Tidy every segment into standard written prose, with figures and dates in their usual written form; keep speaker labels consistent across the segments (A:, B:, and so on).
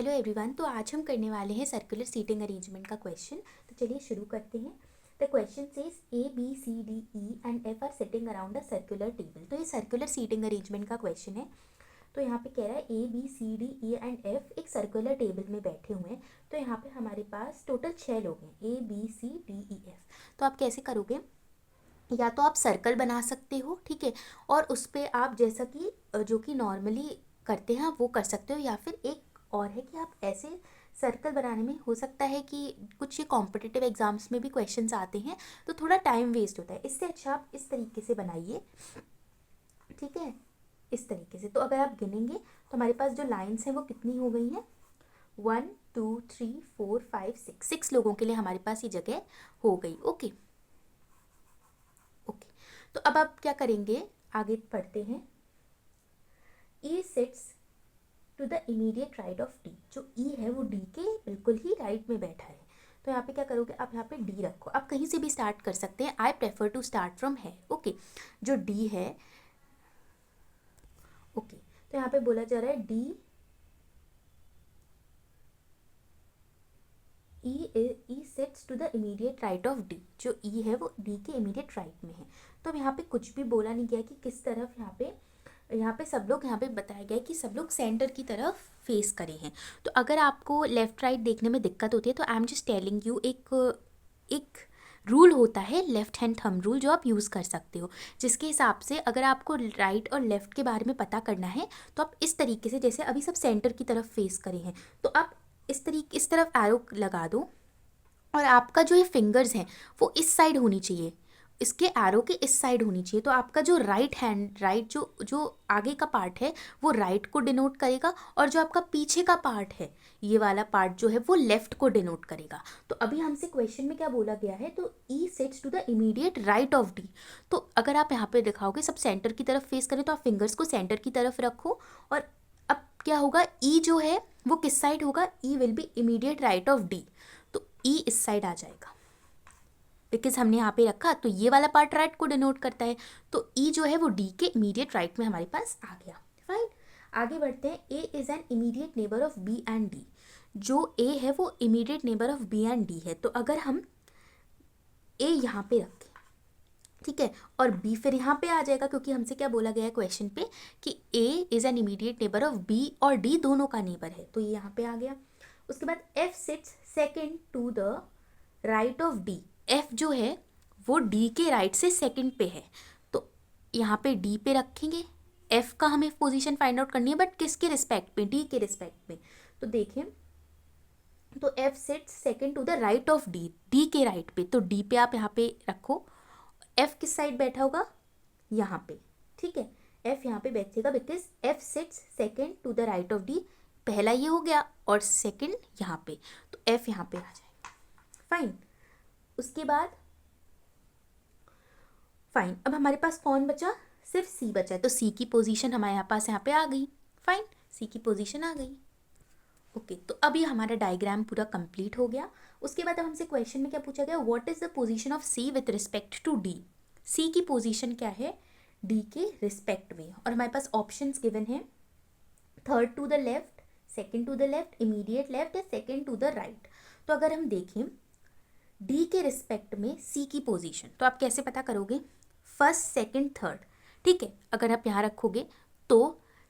A: Hello everyone. तो आज हम करने वाले हैं सर्कुलर सीटिंग अरेंजमेंट का क्वेश्चन। तो चलिए शुरू करते हैं। The question says A B C D E and F are sitting around a circular table. तो ये सर्कुलर सीटिंग अरेंजमेंट का क्वेश्चन है। तो यहाँ पे कह रहा है A B C D E and F एक सर्कुलर टेबल में बैठे हुए हैं। तो यहाँ पे हमारे पास टोटल 6 लोग हैं, A B C D E F। तो आप कैसे करोगे? या तो आप सर्कल बना सकते हो, ठीक है, और उस पर आप जैसा कि जो कि नॉर्मली करते हैं वो कर सकते हो, या फिर एक और है कि आप ऐसे सर्कल बनाने में हो सकता है कि कुछ ये कॉम्पिटिटिव एग्जाम्स में भी क्वेश्चंस आते हैं तो थोड़ा टाइम वेस्ट होता है। इससे अच्छा आप इस तरीके से बनाइए, ठीक है, इस तरीके से। तो अगर आप गिनेंगे तो हमारे पास जो लाइन्स हैं वो कितनी हो गई हैं? 1 2 3 4 5 6 लोगों के लिए हमारे पास ये जगह हो गई। Okay okay. तो अब आप क्या करेंगे, आगे पढ़ते हैं। E sits to the immediate right of D। जो E है वो D के बिल्कुल ही राइट में बैठा है। तो यहाँ पे क्या करोगे, आप यहाँ पे D रखो। आप कहीं से भी स्टार्ट कर सकते हैं। I prefer to start from है। ओके, जो D है, ओके, तो यहाँ पे बोला जा रहा है D E sits to the immediate right of D। जो E है वो D के इमीडिएट राइट में है। तो अब यहाँ पे कुछ भी बोला नहीं गया कि किस तरफ। यहाँ पे सब लोग, यहाँ पे बताया गया है कि सब लोग सेंटर की तरफ फेस करे हैं। तो अगर आपको लेफ़्ट राइट देखने में दिक्कत होती है तो I am just telling you, एक रूल होता है लेफ़्ट हैंड थंब रूल, जो आप यूज़ कर सकते हो, जिसके हिसाब से अगर आपको राइट और लेफ़्ट के बारे में पता करना है तो आप इस तरीके से, जैसे अभी सब सेंटर की तरफ फेस करे हैं तो आप इस तरफ एरो लगा दो, और आपका जो ये फिंगर्स हैं वो इस साइड होनी चाहिए, इसके एरो के इस साइड होनी चाहिए। तो आपका जो राइट जो आगे का पार्ट है वो राइट को डिनोट करेगा, और जो आपका पीछे का पार्ट है, ये वाला पार्ट जो है वो लेफ्ट को डिनोट करेगा। तो अभी हमसे क्वेश्चन में क्या बोला गया है, तो E sits to the immediate right of D। तो अगर आप यहाँ पे दिखाओगे सब सेंटर की तरफ फेस करें तो आप फिंगर्स को सेंटर की तरफ रखो, और अब क्या होगा, E जो है वो किस साइड होगा, E will be immediate right of D। तो E इस साइड आ जाएगा, बिकॉज हमने यहाँ पे रखा तो ये वाला पार्ट राइट को डिनोट करता है। तो E जो है वो D के इमीडिएट राइट में हमारे पास आ गया। फाइन, आगे बढ़ते हैं। A is an immediate neighbour of B and D। जो A है वो immediate neighbour of B and D है। तो अगर हम A यहाँ पे रखें, ठीक है, और B फिर यहाँ पे आ जाएगा, क्योंकि हमसे क्या बोला गया है क्वेश्चन पे कि A is an immediate neighbour of B और D दोनों का नेबर है, तो ये यहाँ पे आ गया। उसके बाद F sits second to the right of D। F जो है वो D के राइट से सेकंड पे है, तो यहाँ पे D पे रखेंगे। F का हमें पोजीशन फाइंड आउट करनी है, बट किसके रिस्पेक्ट में, D के रिस्पेक्ट में। तो देखें, तो F sits second to the right of D, D के राइट पे। तो D पे आप यहाँ पे रखो। F किस साइड बैठा होगा, यहाँ पे, ठीक है, F यहाँ पे बैठेगा, because F sits second to the right of D। पहला ये हो गया और सेकंड यहाँ पे, तो F यहाँ पे आ जाएगा। फाइन, उसके बाद फाइन, अब हमारे पास कौन बचा, सिर्फ C बचा है। तो C की पोजीशन हमारे पास यहाँ पे आ गई। फाइन, C की पोजीशन आ गई। ओके, तो अभी हमारा डायग्राम पूरा कंप्लीट हो गया। उसके बाद अब हमसे क्वेश्चन में क्या पूछा गया, what is the position of C with respect to D। C की पोजीशन क्या है D के रिस्पेक्ट में, और हमारे पास ऑप्शंस गिवन है, third to the left, second to the left, immediate left, या सेकंड टू द राइट। तो अगर हम देखें D के रिस्पेक्ट में C की पोजीशन, तो आप कैसे पता करोगे, फर्स्ट सेकंड थर्ड, ठीक है। अगर आप यहाँ रखोगे तो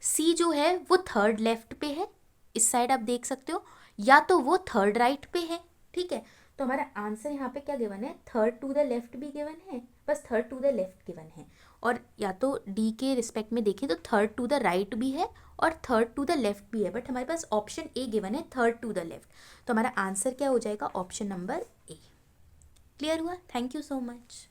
A: C जो है वो थर्ड लेफ्ट पे है, इस साइड आप देख सकते हो, या तो वो थर्ड राइट पे है, ठीक है। तो हमारा आंसर यहाँ पे क्या गिवन है, थर्ड टू द लेफ्ट भी गिवन है, बस third to the left given है। और या तो D के रिस्पेक्ट में देखें तो थर्ड टू द राइट भी है और थर्ड टू द लेफ्ट भी है, बट हमारे पास ऑप्शन ए गिवन है, थर्ड टू द लेफ्ट। तो हमारा आंसर क्या हो जाएगा, ऑप्शन नंबर ए। क्लियर हुआ? Thank you so much.